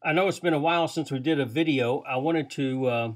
I know it's been a while since we did a video. I wanted to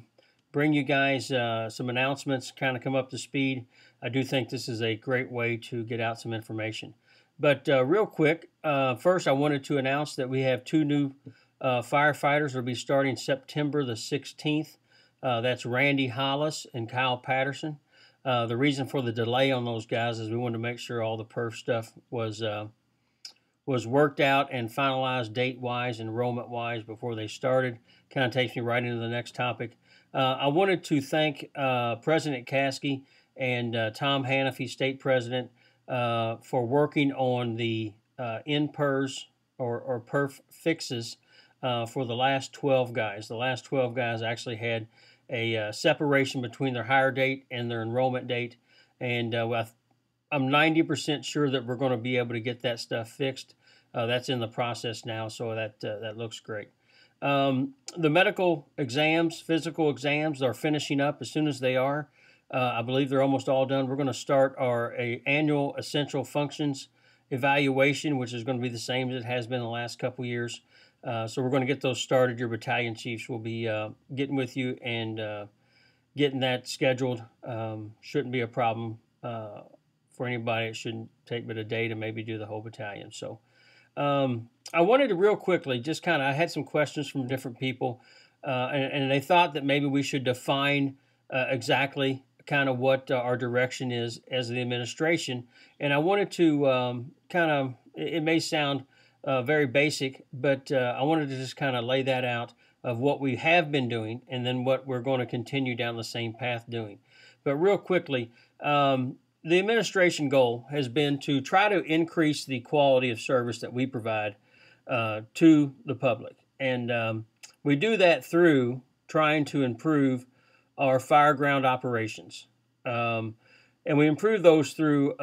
bring you guys some announcements, kind of come up to speed. I do think this is a great way to get out some information. But real quick, first I wanted to announce that we have two new firefighters that will be starting September the 16th. That's Randy Hollis and Kyle Patterson. The reason for the delay on those guys is we wanted to make sure all the perf stuff was worked out and finalized date-wise, enrollment-wise before they started. Kind of takes me right into the next topic. I wanted to thank President Caskey and Tom Hannafy, State President, for working on the NPERS or perf fixes for the last 12 guys. The last 12 guys actually had a separation between their hire date and their enrollment date, and I'm 90% sure that we're going to be able to get that stuff fixed. That's in the process now, so that looks great. The medical exams, physical exams are finishing up as soon as they are. I believe they're almost all done. We're going to start our annual essential functions evaluation, which is going to be the same as it has been the last couple years. So we're going to get those started. Your battalion chiefs will be getting with you and getting that scheduled. Shouldn't be a problem for anybody. It shouldn't take but a day to maybe do the whole battalion. So I wanted to real quickly just kind of, I had some questions from different people, and they thought that maybe we should define exactly kind of what our direction is as the administration. And I wanted to kind of, it may sound very basic, but I wanted to just kind of lay that out of what we have been doing and then what we're going to continue down the same path doing. But real quickly, the administration goal has been to try to increase the quality of service that we provide to the public. And we do that through trying to improve our fireground operations. And we improve those through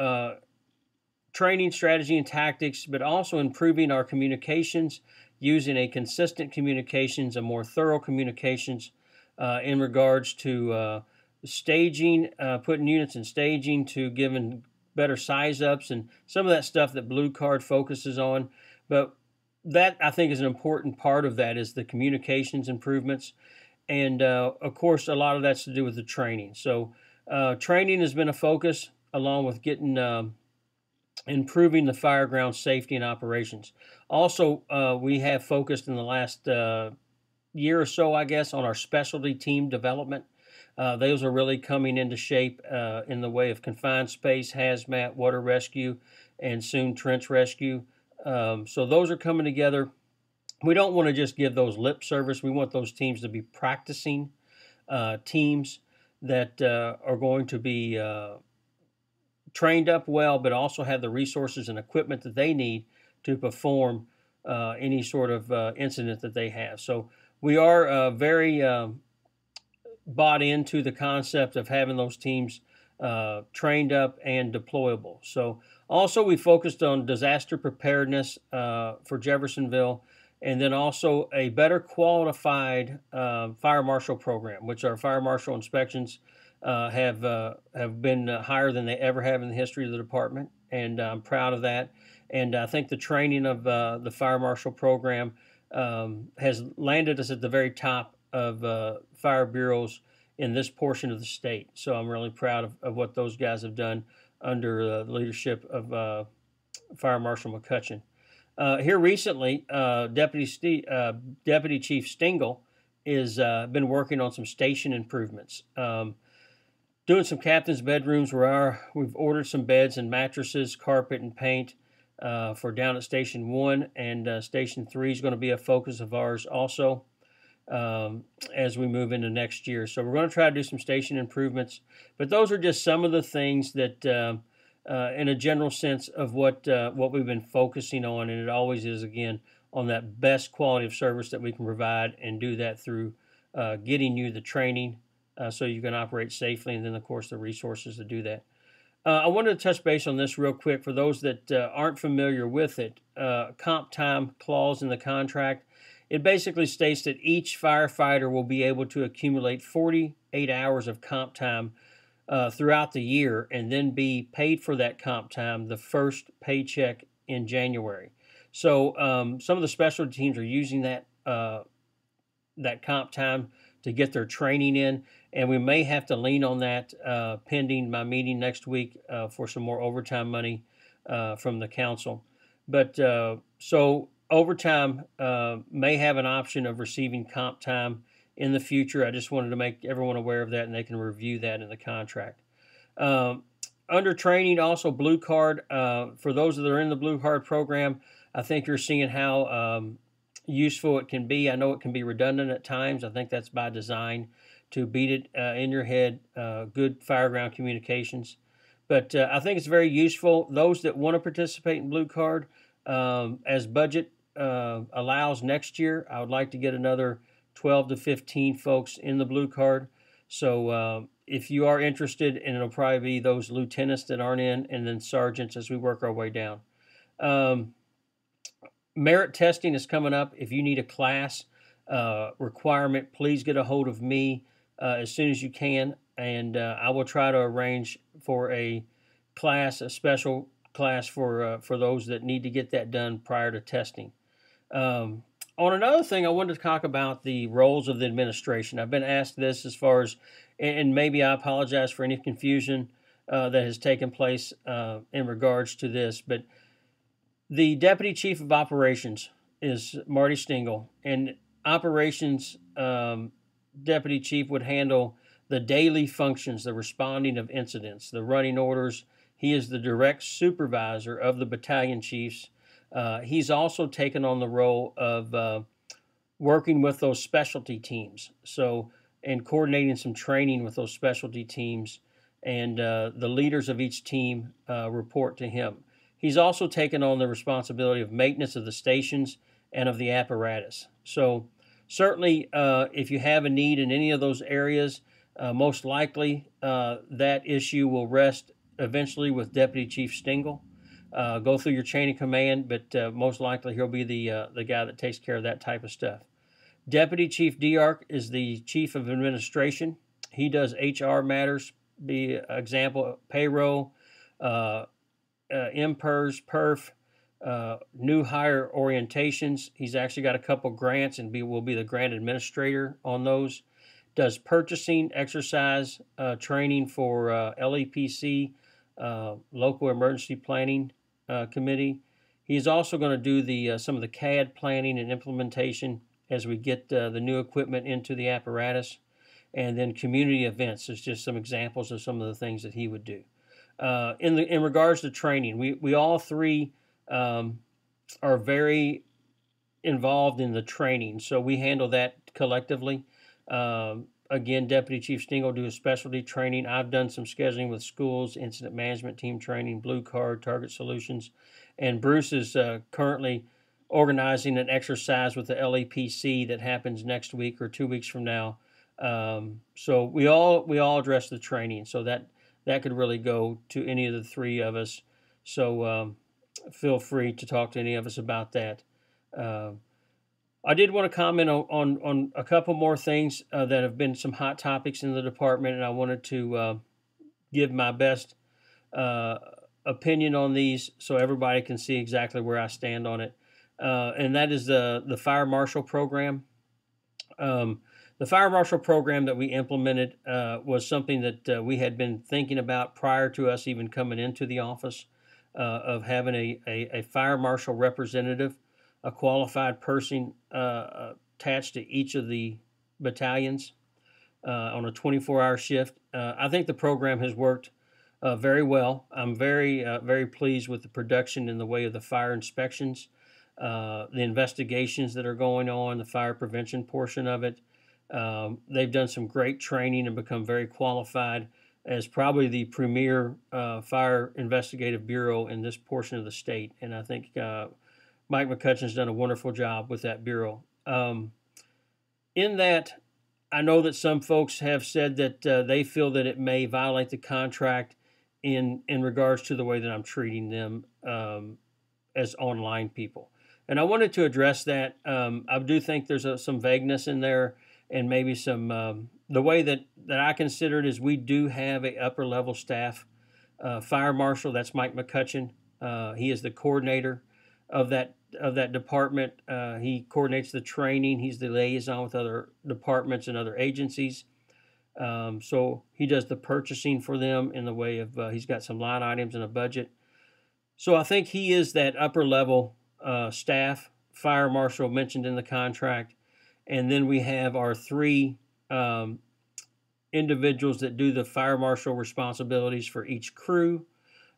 training, strategy, and tactics, but also improving our communications, using a consistent communications, a more thorough communications in regards to staging, putting units in staging, to giving better size ups and some of that stuff that Blue Card focuses on. But that, I think, is an important part of that, is the communications improvements. And of course, a lot of that's to do with the training. So training has been a focus, along with getting improving the fireground safety and operations. Also, we have focused in the last year or so, I guess, on our specialty team development. Those are really coming into shape in the way of confined space, hazmat, water rescue, and soon trench rescue. So those are coming together. We don't want to just give those lip service. We want those teams to be practicing teams that are going to be trained up well, but also have the resources and equipment that they need to perform any sort of incident that they have. So we are very bought into the concept of having those teams trained up and deployable. So also we focused on disaster preparedness for Jeffersonville, and then also a better qualified fire marshal program, which our fire marshal inspections have been higher than they ever have in the history of the department, and I'm proud of that. And I think the training of the fire marshal program has landed us at the very top of fire bureaus in this portion of the state. So I'm really proud of what those guys have done under the leadership of Fire Marshal McCutcheon. Here recently, Deputy Chief Stingle has been working on some station improvements. Doing some captain's bedrooms where we've ordered some beds and mattresses, carpet, and paint for down at Station 1, and Station 3 is going to be a focus of ours also as we move into next year. So we're going to try to do some station improvements, but those are just some of the things that in a general sense of what we've been focusing on, and it always is, again, on that best quality of service that we can provide, and do that through getting you the training so you can operate safely, and then, of course, the resources to do that. I wanted to touch base on this real quick for those that aren't familiar with it. Comp time clause in the contract. It basically states that each firefighter will be able to accumulate 48 hours of comp time throughout the year, and then be paid for that comp time the first paycheck in January. So some of the specialty teams are using that that comp time to get their training in, and we may have to lean on that pending my meeting next week for some more overtime money from the council. But so overtime may have an option of receiving comp time in the future. I just wanted to make everyone aware of that, and they can review that in the contract. Under training, also Blue Card. For those that are in the Blue Card program, I think you're seeing how useful it can be. I know it can be redundant at times. I think that's by design to beat it in your head, good fireground communications. But I think it's very useful. Those that want to participate in Blue Card, as budget allows next year, I would like to get another 12 to 15 folks in the Blue Card. So if you are interested, and it'll probably be those lieutenants that aren't in, and then sergeants as we work our way down. Merit testing is coming up. If you need a class requirement, please get a hold of me as soon as you can, and I will try to arrange for a class, a special class for those that need to get that done prior to testing. On another thing, I wanted to talk about the roles of the administration. I've been asked this as far as, and maybe I apologize for any confusion that has taken place in regards to this, but the Deputy Chief of Operations is Marty Stingle, and Operations Deputy Chief would handle the daily functions, the responding of incidents, the running orders. He is the direct supervisor of the battalion chiefs. He's also taken on the role of working with those specialty teams, and coordinating some training with those specialty teams, and the leaders of each team report to him. He's also taken on the responsibility of maintenance of the stations and of the apparatus. So certainly, if you have a need in any of those areas, most likely that issue will rest eventually with Deputy Chief Stingle. Go through your chain of command, but most likely he'll be the guy that takes care of that type of stuff. Deputy Chief DARC is the Chief of Administration. He does HR matters, be example, payroll, MPERS, PERF, new hire orientations. He's actually got a couple grants and will be the grant administrator on those. Does purchasing, exercise training for LEPC, Local Emergency Planning Committee. He's also going to do some of the CAD planning and implementation as we get the new equipment into the apparatus. And then community events is just some examples of some of the things that he would do. In regards to training, we all three are very involved in the training, so we handle that collectively. Again, Deputy Chief Stingle will do a specialty training. I've done some scheduling with schools, incident management team training, Blue Card, Target Solutions, and Bruce is currently organizing an exercise with the LEPC that happens next week or 2 weeks from now. So we all address the training, so that could really go to any of the three of us. So feel free to talk to any of us about that. I did want to comment on a couple more things that have been some hot topics in the department, and I wanted to give my best opinion on these so everybody can see exactly where I stand on it. And that is the Fire Marshal program. The Fire Marshal program that we implemented was something that we had been thinking about prior to us even coming into the office, of having a Fire Marshal representative, a qualified person attached to each of the battalions on a 24-hour shift. I think the program has worked very well. I'm very pleased with the production in the way of the fire inspections, the investigations that are going on, the fire prevention portion of it. They've done some great training and become very qualified as probably the premier fire investigative bureau in this portion of the state. And I think Mike McCutcheon's done a wonderful job with that bureau. In that, I know that some folks have said that they feel that it may violate the contract in regards to the way that I'm treating them as online people. And I wanted to address that. I do think there's some vagueness in there, and maybe some, the way that I consider it is we do have a upper level staff fire marshal. That's Mike McCutcheon. He is the coordinator of that of that department. He coordinates the training. He's the liaison with other departments and other agencies. So he does the purchasing for them in the way of he's got some line items and a budget. So I think he is that upper level staff. Fire marshal mentioned in the contract, and then we have our three individuals that do the fire marshal responsibilities for each crew.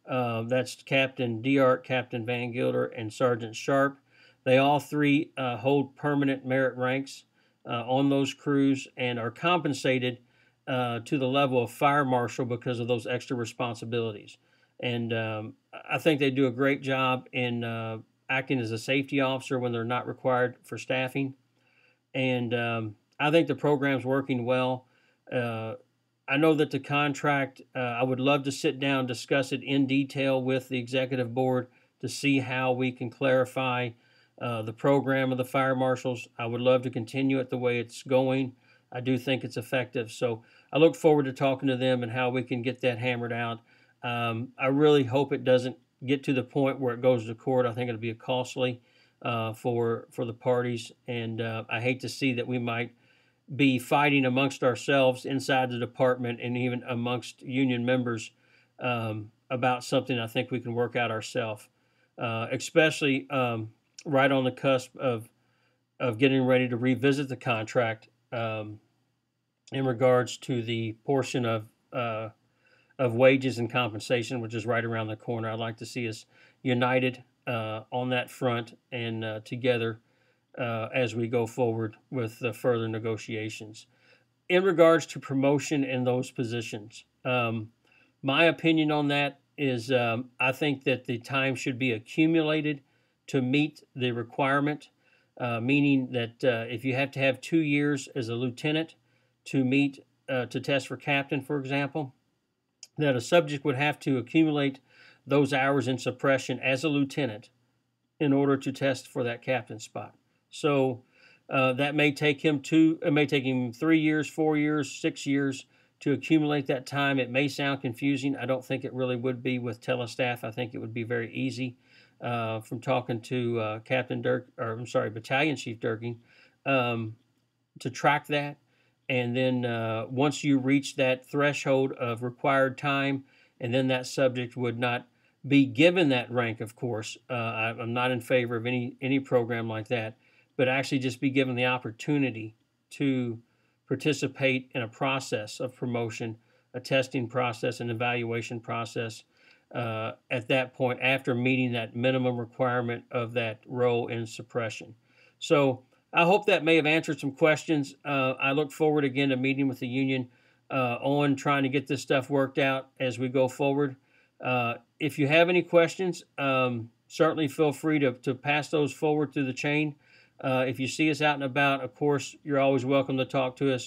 That's Captain Diart, Captain Van Gilder, and Sergeant Sharp. They all three hold permanent merit ranks on those crews and are compensated to the level of fire marshal because of those extra responsibilities. And I think they do a great job in acting as a safety officer when they're not required for staffing. And I think the program's working well. I know that the contract, I would love to sit down and discuss it in detail with the executive board to see how we can clarify the program of the fire marshals. I would love to continue it the way it's going. I do think it's effective. So I look forward to talking to them and how we can get that hammered out. I really hope it doesn't get to the point where it goes to court. I think it'll be costly for the parties. And I hate to see that we might be fighting amongst ourselves inside the department and even amongst union members about something I think we can work out ourselves, especially right on the cusp of getting ready to revisit the contract in regards to the portion of wages and compensation, which is right around the corner. I'd like to see us united on that front and together as we go forward with the further negotiations. In regards to promotion in those positions, my opinion on that is I think that the time should be accumulated to meet the requirement, meaning that if you have to have 2 years as a lieutenant to test for captain, for example, that a subject would have to accumulate those hours in suppression as a lieutenant in order to test for that captain spot. So that may take him 3 years, 4 years, 6 years to accumulate that time. It may sound confusing. I don't think it really would be with telestaff. I think it would be very easy from talking to Battalion Chief Durkin to track that. And then once you reach that threshold of required time, and then that subject would not be given that rank, of course. I'm not in favor of any program like that, but actually just be given the opportunity to participate in a process of promotion, a testing process, an evaluation process at that point after meeting that minimum requirement of that role in suppression. So I hope that may have answered some questions. I look forward again to meeting with the union on trying to get this stuff worked out as we go forward. If you have any questions, certainly feel free to pass those forward through the chain. If you see us out and about, of course, you're always welcome to talk to us.